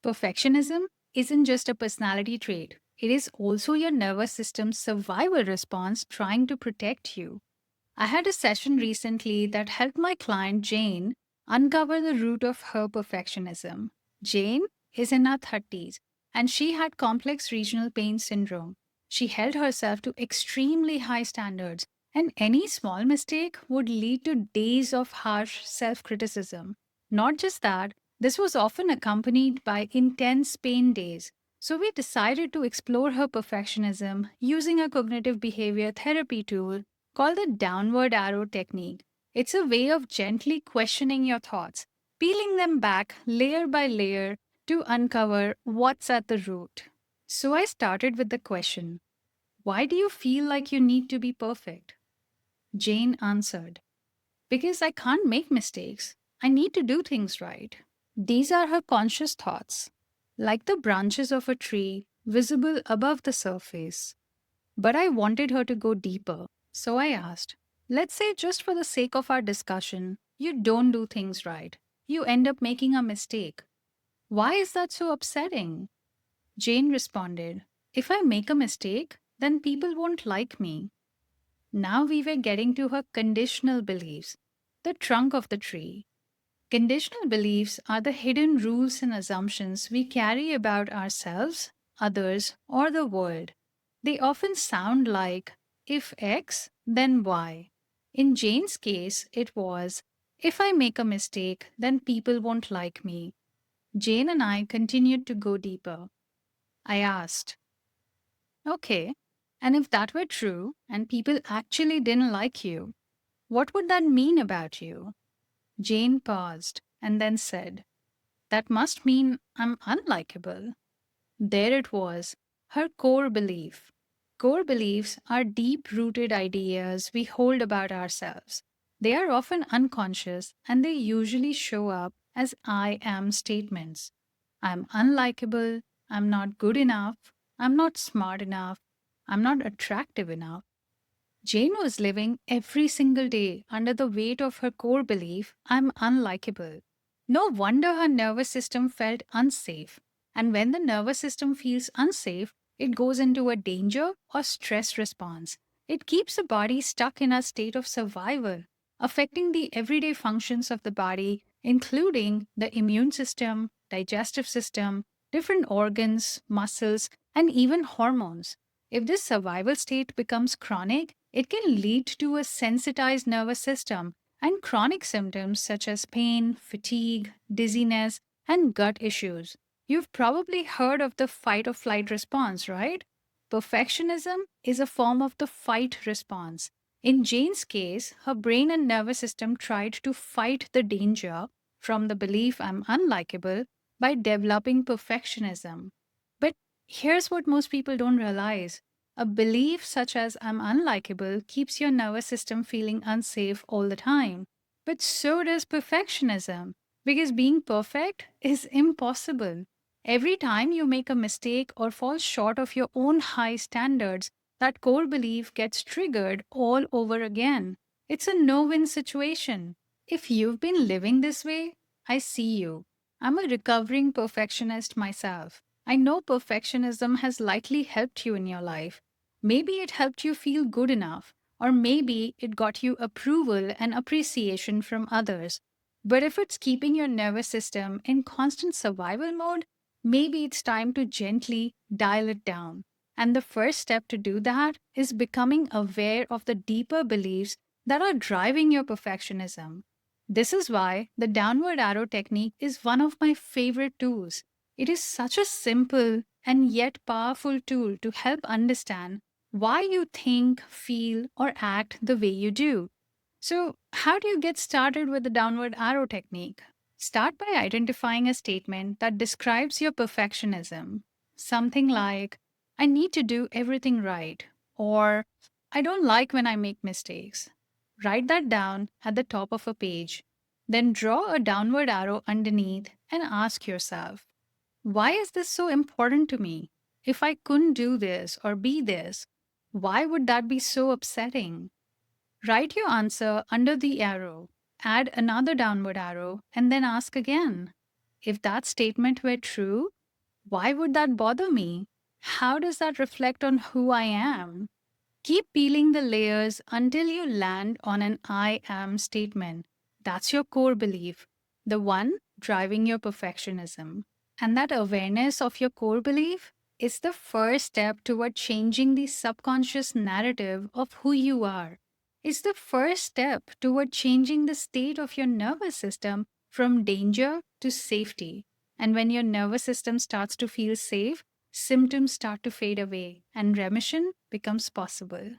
Perfectionism isn't just a personality trait, it is also your nervous system's survival response trying to protect you. I had a session recently that helped my client Jane uncover the root of her perfectionism. Jane is in her 30s and she had complex regional pain syndrome. She held herself to extremely high standards, and any small mistake would lead to days of harsh self criticism. Not just that, this was often accompanied by intense pain days. So we decided to explore her perfectionism using a cognitive behavior therapy tool called the downward arrow technique. It's a way of gently questioning your thoughts, peeling them back layer by layer to uncover what's at the root. So I started with the question, why do you feel like you need to be perfect? Jane answered, because I can't make mistakes. I need to do things right. These are her conscious thoughts, like the branches of a tree visible above the surface. But I wanted her to go deeper. So I asked, let's say, just for the sake of our discussion, you don't do things right. You end up making a mistake. Why is that so upsetting? Jane responded, if I make a mistake, then people won't like me. Now we were getting to her conditional beliefs, the trunk of the tree. Conditional beliefs are the hidden rules and assumptions we carry about ourselves, others, or the world. They often sound like, if X, then Y. In Jane's case, it was, if I make a mistake, then people won't like me. Jane and I continued to go deeper. I asked, okay, and if that were true, and people actually didn't like you, what would that mean about you? Jane paused and then said, that must mean I'm unlikable. There it was, her core belief. Core beliefs are deep rooted ideas we hold about ourselves. They are often unconscious and they usually show up as I am statements. I'm unlikable, I'm not good enough, I'm not smart enough, I'm not attractive enough. Jane was living every single day under the weight of her core belief, I'm unlikable. No wonder her nervous system felt unsafe. And when the nervous system feels unsafe, it goes into a danger or stress response. It keeps the body stuck in a state of survival, affecting the everyday functions of the body, including the immune system, digestive system, different organs, muscles, and even hormones. If this survival state becomes chronic, it can lead to a sensitized nervous system and chronic symptoms such as pain, fatigue, dizziness, and gut issues. You've probably heard of the fight or flight response, right? Perfectionism is a form of the fight response. In Jane's case, her brain and nervous system tried to fight the danger from the belief I'm unlikable by developing perfectionism. But here's what most people don't realize. A belief such as I'm unlikable keeps your nervous system feeling unsafe all the time. But so does perfectionism, because being perfect is impossible. Every time you make a mistake or fall short of your own high standards, that core belief gets triggered all over again. It's a no win situation. If you've been living this way, I see you. I'm a recovering perfectionist myself. I know perfectionism has likely helped you in your life. Maybe it helped you feel good enough, or maybe it got you approval and appreciation from others. But if it's keeping your nervous system in constant survival mode, maybe it's time to gently dial it down. And the first step to do that is becoming aware of the deeper beliefs that are driving your perfectionism. This is why the downward arrow technique is one of my favorite tools. It is such a simple and yet powerful tool to help understand why you think, feel, or act the way you do. So, how do you get started with the downward arrow technique? Start by identifying a statement that describes your perfectionism. Something like, I need to do everything right, or I don't like when I make mistakes. Write that down at the top of a page. Then draw a downward arrow underneath and ask yourself, why is this so important to me? If I couldn't do this or be this, why would that be so upsetting? Write your answer under the arrow, add another downward arrow, and then ask again. If that statement were true, why would that bother me? How does that reflect on who I am? Keep peeling the layers until you land on an I am statement. That's your core belief, the one driving your perfectionism. And that awareness of your core belief is the first step toward changing the subconscious narrative of who you are. It's the first step toward changing the state of your nervous system from danger to safety. And when your nervous system starts to feel safe, symptoms start to fade away and remission becomes possible.